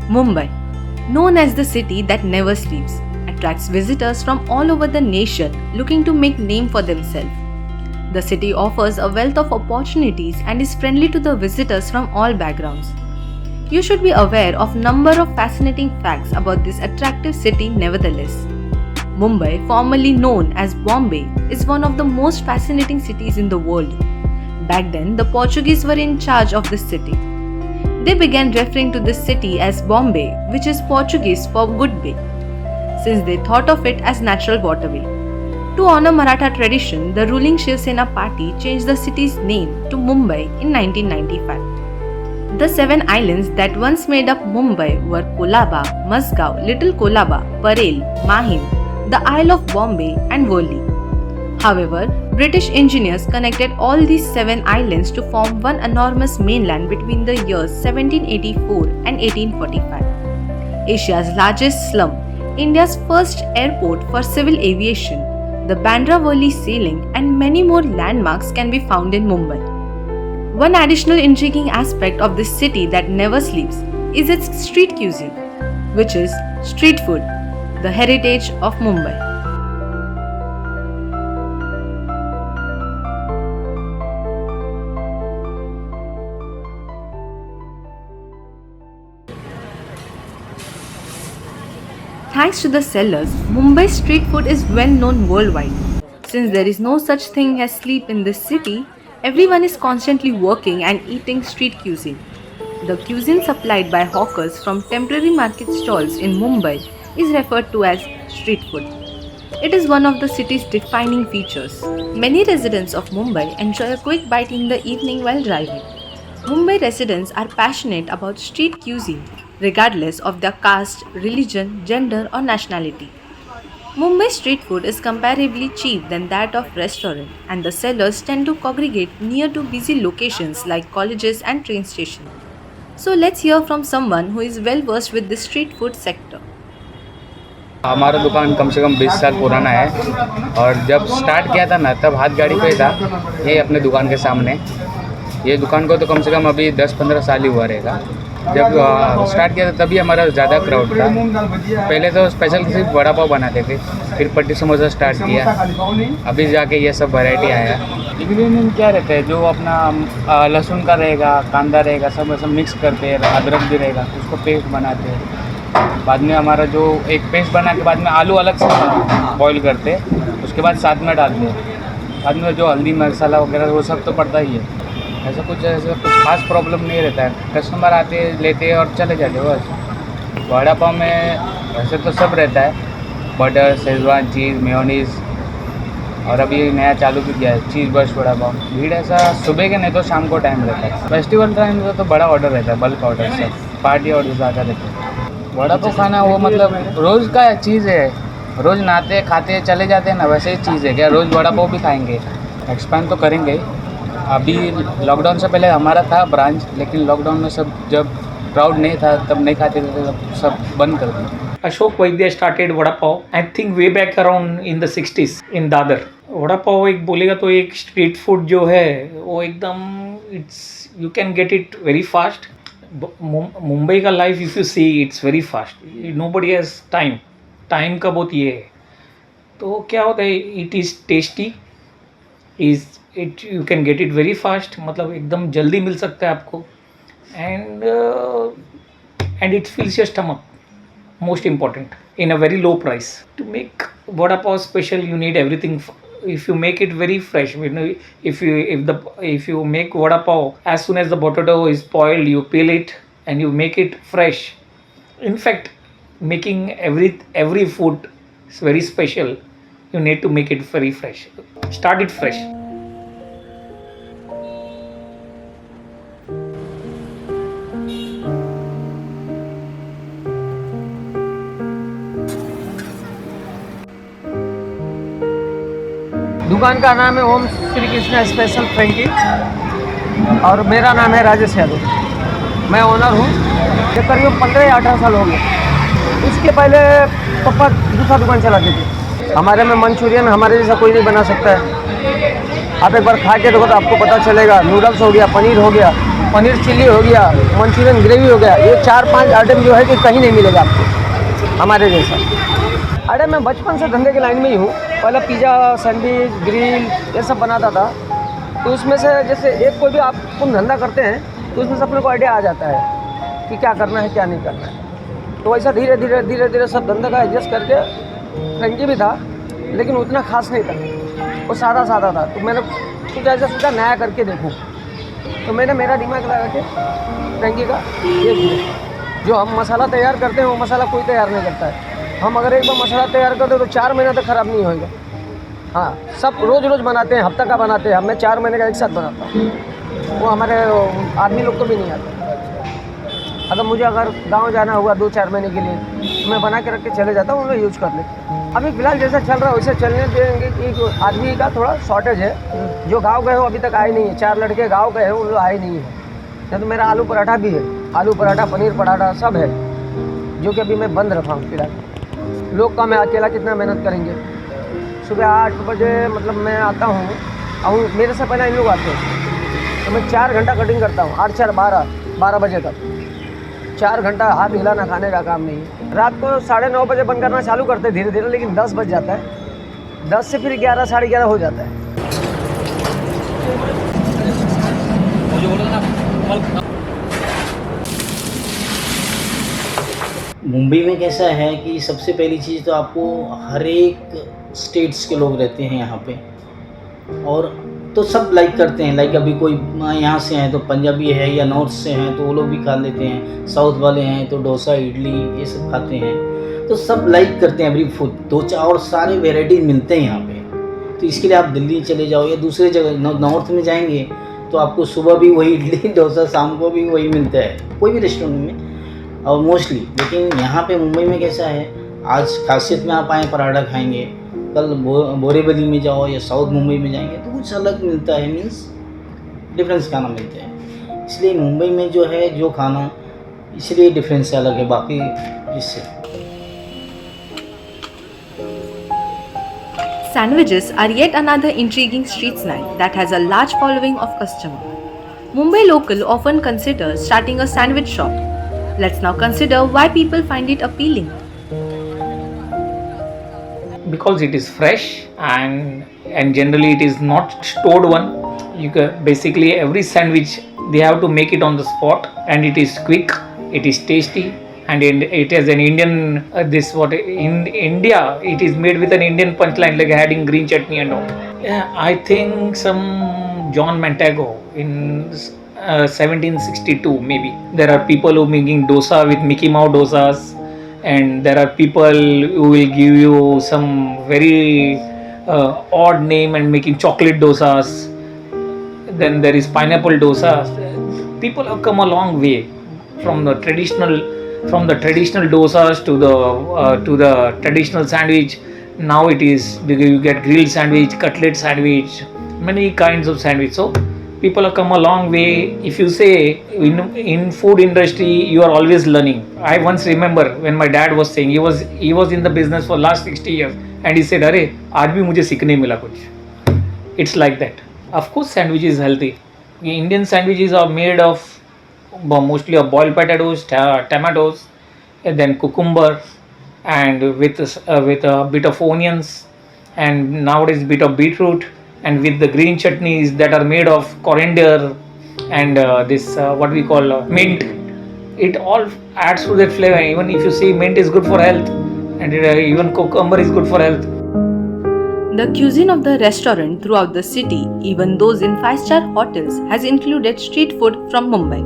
Mumbai, known as the city that never sleeps, attracts visitors from all over the nation looking to make name for themselves. The city offers a wealth of opportunities and is friendly to the visitors from all backgrounds. You should be aware of number of fascinating facts about this attractive city nevertheless. Mumbai, formerly known as Bombay, is one of the most fascinating cities in the world. Back then, the Portuguese were in charge of this city. They began referring to this city as Bombay, which is Portuguese for good bay, since they thought of it as natural waterway. To honor Maratha tradition, the ruling Shiv Sena party changed the city's name to Mumbai in 1995. The 7 islands that once made up Mumbai were Kolaba, Musgao, Little Kolaba, Parel, Mahim, the Isle of Bombay and Worli. However, British engineers connected all these 7 islands to form one enormous mainland between the years 1784 and 1845. Asia's largest slum, India's first airport for civil aviation, the Bandra Worli sailing and many more landmarks can be found in Mumbai. One additional intriguing aspect of this city that never sleeps is its street cuisine, which is street food, the heritage of Mumbai. Thanks to the sellers, Mumbai's street food is well known worldwide. Since there is no such thing as sleep in this city, everyone is constantly working and eating street cuisine. The cuisine supplied by hawkers from temporary market stalls in Mumbai is referred to as street food. It is one of the city's defining features. Many residents of Mumbai enjoy a quick bite in the evening while driving. Mumbai residents are passionate about street cuisine, regardless of their caste, religion, gender or nationality. Mumbai street food is comparably cheap than that of restaurant, and the sellers tend to congregate near to busy locations like colleges and train stations. So let's hear from someone who is well versed with the street food sector. हमारा दुकान कम से कम 20 साल पुराना है और जब start किया था ना तब हाथ गाड़ी पे था ये अपने दुकान के सामने। ये दुकान को तो कम से कम अभी 10-15 साल ही हुआ रहेगा। जब स्टार्ट किया था तभी हमारा ज़्यादा क्राउड था। पहले तो स्पेशल सिर्फ वड़ा पाव बनाते थे, फिर पट्टी समोसा स्टार्ट किया, अभी जाके ये सब वैरायटी आया। इंग्रेडिएंट क्या रहता है, जो अपना लहसुन का रहेगा, कांदा रहेगा, सब मिक्स करते हैं, अदरक भी रहेगा, उसको पेस्ट बनाते हैं। बाद में हमारा जो एक पेस्ट बना के बाद में आलू अलग से बॉईल करते हैं, उसके बाद साथ में डालते हैं। बाद में जो हल्दी मसाला वगैरह वो सब तो पड़ता ही है। ऐसा कुछ खास प्रॉब्लम नहीं रहता है, कस्टमर आते लेते हैं और चले जाते हैं बस। वड़ा पाव में वैसे तो सब रहता है, बटर, शेजवान, चीज़, मेयोनीज़ और अभी नया चालू भी किया है चीज़ बर्स्ट वड़ा पाव। भीड़ ऐसा सुबह के नहीं तो शाम को टाइम रहता है। फेस्टिवल टाइम का तो बड़ा ऑर्डर रहता है, बल्क ऑर्डर सब, पार्टी ऑर्डर ज़्यादा रहते हैं। वड़ा पाव खाना वो मतलब रोज़ का चीज़ है, रोज़ नहाते खाते चले जाते हैं ना, वैसे ही चीज़ है क्या रोज़ वड़ा पाव भी खाएँगे। एक्सपेंड तो करेंगे। अभी लॉकडाउन से पहले हमारा था ब्रांच, लेकिन लॉकडाउन में सब जब क्राउड नहीं था तब नहीं खाते थे, तब सब बंद कर दिया। Ashok Vaidya started vada pav, I think way back around in the 60s in Dadar. Vada pav एक बोलेगा तो एक स्ट्रीट फूड जो है वो एकदम it's you can get it very fast. Mumbai का life if you see it's very fast, nobody has time का बहुत ये है। तो क्या होता है, it is tasty, it you can get it very fast, मतलब एकदम जल्दी मिल सकता है आपको। And it fills your stomach, most important, in a very low price. To make vada pav special you need everything. If you make it very fresh, you know, if you make vada pav as soon as the potato is spoiled, you peel it and you make it fresh. In fact, making every food is very special. You need to make it very fresh. Start it fresh. दुकान का नाम है ओम Shri Krishna special Frankie और मेरा नाम है राजेश यादव। मैं owner हूँ। ये करीब 15 या 18 साल हो गए। इसके पहले पापा दूसरा दुकान चलाते थे। हमारे में मंचूरियन हमारे जैसा कोई नहीं बना सकता है। आप एक बार खा के देखो तो आपको पता चलेगा। नूडल्स हो गया, पनीर हो गया, पनीर चिल्ली हो गया, मंचूरियन ग्रेवी हो गया, ये 4-5 आइटम जो है कि कहीं नहीं मिलेगा आपको हमारे जैसा। अरे मैं बचपन से धंधे की लाइन में ही हूँ। पहले पिज़्ज़ा, सैंडविच, ग्रिल ये सब बनाता था। तो उसमें से जैसे एक कोई भी आप धंधा करते हैं तो उसमें से अपने को आइडिया आ जाता है कि क्या करना है क्या नहीं करना है। तो वैसा धीरे धीरे सब धंधे का एडजस्ट करके फ्रेंकी भी था, लेकिन उतना खास नहीं था, वो सादा था। तो मैंने कुछ ऐसा सोचा नया करके देखूँ। तो मैंने मेरा दिमाग लगा के फ्रेंकी का ये किया। जो हम मसाला तैयार करते हैं वो मसाला कोई तैयार नहीं करता है। हम अगर एक बार मसाला तैयार करते हैं तो 4 महीने तक ख़राब नहीं होएगा। हाँ, सब रोज़ बनाते हैं, हफ्ता का बनाते हैं, मैं 4 महीने का एक साथ बनाता हूँ। वो हमारे आदमी लोग को भी नहीं आता। अगर मुझे गांव जाना हुआ 2-4 महीने के लिए तो मैं बना के रख के चले जाता हूँ, उन्हें यूज़ कर लेते हैं। अभी फ़िलहाल जैसा चल रहा है वैसे चलने देंगे कि आदमी का थोड़ा शॉर्टेज है। जो गाँव गए हो अभी तक आए नहीं है। 4 लड़के गाँव गए हो, उन लोग आए नहीं है। नहीं तो मेरा आलू पराठा भी है, आलू पराठा, पनीर पराठा सब है, जो कि अभी मैं बंद रखा हूँ फिलहाल। लोग का मैं अकेला कितना मेहनत करेंगे। सुबह 8 बजे मतलब मैं आता हूँ, और मेरे से पहले इन लोग आते हैं, तो मैं 4 घंटा कटिंग करता हूँ। 8-4 12 बजे तक 4 घंटा हाथ हिलाना खाने का काम नहीं है। रात को 9:30 बजे बंद करना चालू करते हैं धीरे धीरे, लेकिन 10 बज जाता है। 10 से फिर 11 साढ़े 11 हो जाता है। मुंबई में कैसा है कि सबसे पहली चीज़ तो आपको हर एक स्टेट्स के लोग रहते हैं यहाँ पे, और तो सब लाइक करते हैं। लाइक अभी कोई यहाँ से हैं तो पंजाबी है, या नॉर्थ से हैं तो वो लोग भी खा लेते हैं, साउथ वाले हैं तो डोसा, इडली ये सब खाते हैं। तो सब लाइक करते हैं एवरी फूड। 2-4 और सारे वेराइटीज़ मिलते हैं यहाँ पे। तो इसके लिए आप दिल्ली चले जाओ या दूसरे जगह नॉर्थ में जाएंगे तो आपको सुबह भी वही इडली डोसा, शाम को भी वही मिलता है कोई भी रेस्टोरेंट में और मोस्टली। लेकिन यहाँ पे मुंबई में कैसा है, आज खासियत में आप आए पराठा खाएंगे, कल बोरीवली में जाओ या साउथ मुंबई में जाएंगे तो कुछ अलग मिलता है, मीन्स डिफरेंस खाना मिलता है। इसलिए मुंबई में जो है जो खाना, इसलिए डिफरेंस अलग है बाकी इससे। Sandwiches are yet another intriguing street snack that has a large following of customers. Mumbai local often consider starting a sandwich shop. Let's now consider why people find it appealing. Because it is fresh and generally it is not stored one. You can basically every sandwich they have to make it on the spot, and it is quick, it is tasty, and it has an Indian in India it is made with an Indian punchline, like adding green chutney and all. Yeah, I think some John Montagu in 1762 maybe. There are people who making dosa with Mickey Mouse dosas, and there are people who will give you some very odd name and making chocolate dosas. Then there is pineapple dosa. People have come a long way from the traditional dosas to the traditional sandwich. Now it is you get grilled sandwich, cutlet sandwich, many kinds of sandwich. So people have come a long way. If you say in food industry you are always learning. I once remember when my dad was saying, he was in the business for last 60 years, and he said, "Arey, aaj bhi mujhe seekhne mila kuch." It's like that. Of course, sandwich is healthy. Indian sandwiches are made of mostly of boiled potatoes, tomatoes, and then cucumber, and with a bit of onions, and nowadays bit of beetroot, and with the green chutneys that are made of coriander and this what we call mint. It all adds to that flavor. Even if you see, mint is good for health, and even cucumber is good for health. The cuisine of the restaurant throughout the city, even those in 5-star hotels, has included street food from Mumbai.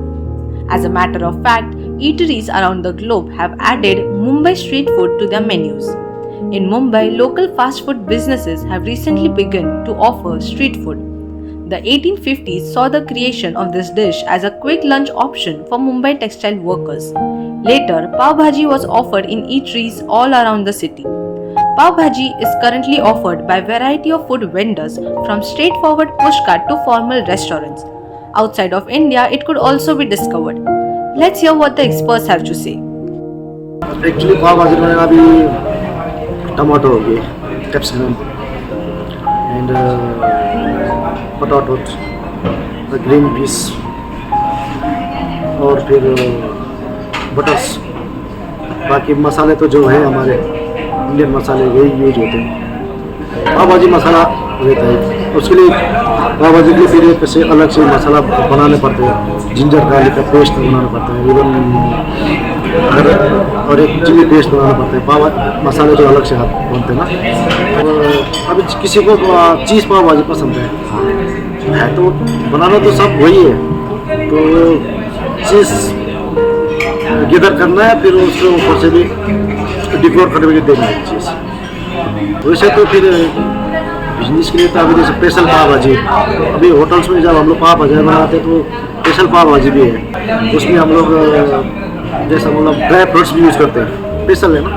As a matter of fact, eateries around the globe have added Mumbai street food to their menus. In Mumbai, local fast food businesses have recently begun to offer street food. The 1850s saw the creation of this dish as a quick lunch option for Mumbai textile workers. Later, pav bhaji was offered in eateries all around the city. Pav bhaji is currently offered by a variety of food vendors, from straightforward pushcart to formal restaurants. Outside of India, it could also be discovered. Let's hear what the experts have to say. Actually, pav bhaji में अभी tomato हो गए, capsicum and potatoes, the green peas और फिर buttress, बाकी मसाले तो जो है हमारे इंडियन मसाले वही यूज होते हैं। पाव भाजी मसाला रहता है, उसके लिए पाव भाजी के लिए फिर एक से अलग से मसाला बनाने पड़ते हैं, जिंजर गार्लिक का पेस्ट बनाना पड़ता है, इवन अगर और एक चिली पेस्ट बनाना पड़ता है। पाव मसाले जो अलग से बनते हैं ना। और अभी किसी को चीज़ पाव भाजी पसंद है तो बनाना तो सब वही है, तो चीज़ गिदर करना है, फिर उसके ऊपर से भी डिकोर करके देना है चीज़। वैसे तो फिर बिजनेस के लिए तो अभी जैसे स्पेशल पाव भाजी, अभी होटल्स में जब हम लोग पाव भाजी बनाते तो स्पेशल पाव भाजी भी है, उसमें हम लोग जैसा मतलब ड्राई फ्रूट्स भी यूज़ करते हैं, स्पेशल है ना,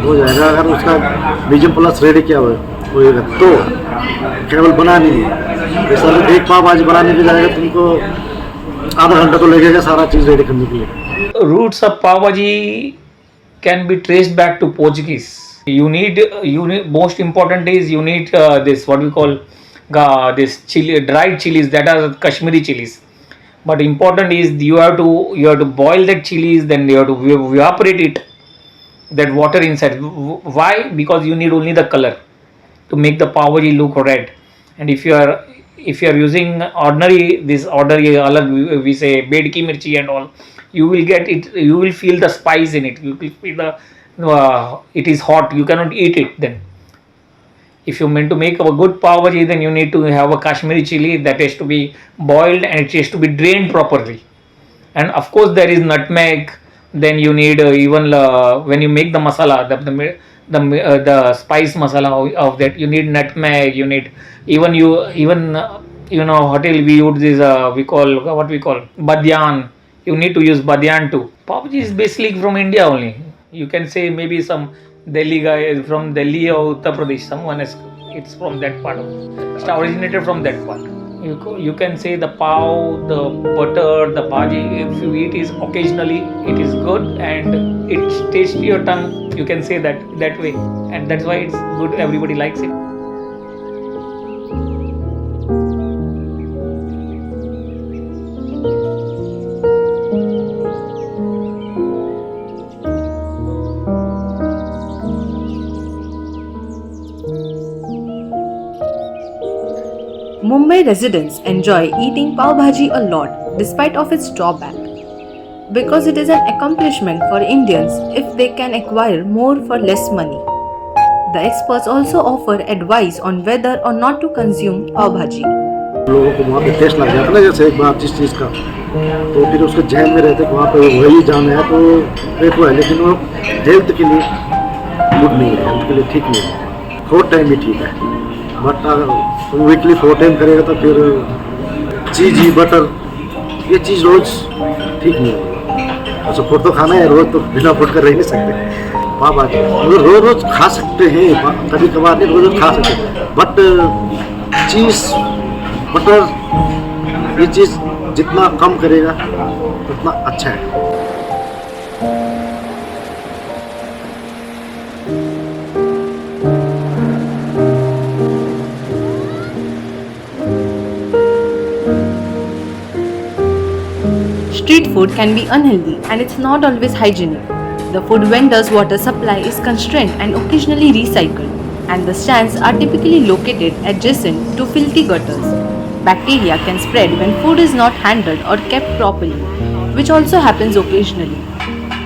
हो जाएगा। अगर उसका मीडियम प्लस रेडी किया होएगा तो केवल बनानी है। जैसा एक पाव भाजी बनाने के जाएगा तुमको आधा घंटा तो लगेगा सारा चीज़ रेडी करने के लिए। Roots of pav bhaji can be traced back to Portuguese. You need most important is you need this what we call this chili, dried chilies, that are Kashmiri chilies. But important is you have to boil that chilies, then you have to evaporate it, that water inside. Why? Because you need only the color to make the pav bhaji look red. And if you are using ordinary alag, we say bedki mirchi and all, you will get it, you will feel the spice in it, you will feel the it is hot, you cannot eat it. Then if you meant to make a good pav bhaji, then you need to have a Kashmiri chili that has to be boiled and it has to be drained properly. And of course there is nutmeg. Then you need even when you make the masala, the spice masala of that, you need nutmeg, you need even hotel we use this we call badyan. You need to use badyan too. Pav bhaji is basically from India only. You can say maybe some Delhi guy is from Delhi or Uttar Pradesh. Someone is, it's from that part of, it's originated from that part. You can say the pav, the butter, the bhaji, if you eat is occasionally, it is good and it tastes to your tongue. You can say that way, and that's why it's good. Everybody likes it. Mumbai residents enjoy eating pav bhaji a lot despite of its drawback, because it is an accomplishment for Indians if they can acquire more for less money. The experts also offer advice on whether or not to consume pav bhaji. लोगों को वहाँ पे test लग जाता है ना, जैसे एक बार जिस चीज़ का, तो फिर उसके जहन में रहते कि वहाँ पे वही जाना है, तो एक वो है, लेकिन वो हेल्थ के लिए गुड नहीं है, हेल्थ के लिए ठीक नहीं है। 4 टाइम भी ठीक है, बट अगर वीकली 4 टाइम करेगा तो फिर चीज़ बटर ये चीज़ रोज़ ठीक नहीं होगा। अच्छा फूड तो खाना है, रोज़ तो बिना फूड कर रह नहीं सकते। पाव भाजी मतलब रोज़ खा सकते हैं, कभी कभार नहीं, रोज़ खा सकते हैं, बट चीज़ बटर ये चीज़ जितना कम करेगा उतना अच्छा है। Street food can be unhealthy and it's not always hygienic. The food vendors' water supply is constrained and occasionally recycled, and the stands are typically located adjacent to filthy gutters. Bacteria can spread when food is not handled or kept properly, which also happens occasionally.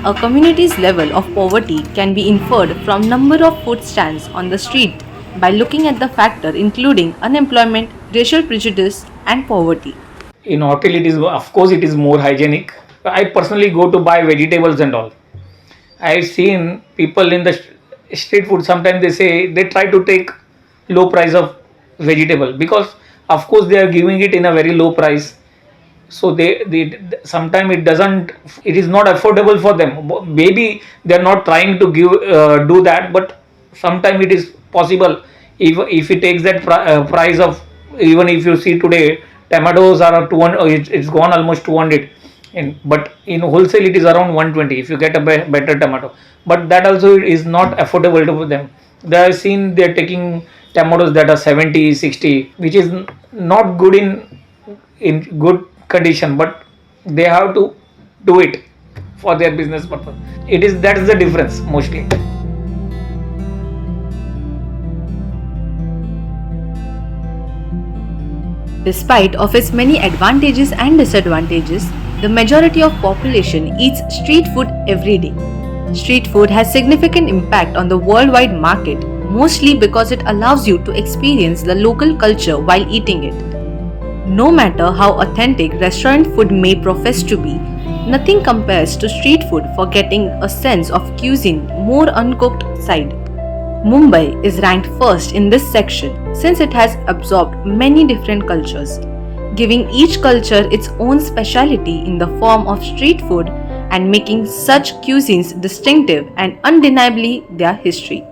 A community's level of poverty can be inferred from number of food stands on the street by looking at the factor including unemployment, racial prejudice, and poverty. In hotel it is, of course it is more hygienic. I personally go to buy vegetables and all. I have seen people in the street food, sometimes they say they try to take low price of vegetable, because of course they are giving it in a very low price, so they sometimes it is not affordable for them. Maybe they are not trying to do that, but sometimes it is possible. If it takes that price of, even if you see today tomatoes are 200, it's gone almost 200, but in wholesale it is around 120 if you get a better tomato, but that also is not affordable to them. They have seen they are taking tomatoes that are 70, 60, which is not good in good condition, but they have to do it for their business purpose. That is the difference mostly. Despite of its many advantages and disadvantages, the majority of population eats street food every day. Street food has significant impact on the worldwide market, mostly because it allows you to experience the local culture while eating it. No matter how authentic restaurant food may profess to be, nothing compares to street food for getting a sense of cuisine more uncooked side. Mumbai is ranked first in this section since it has absorbed many different cultures, giving each culture its own speciality in the form of street food and making such cuisines distinctive and undeniably their history.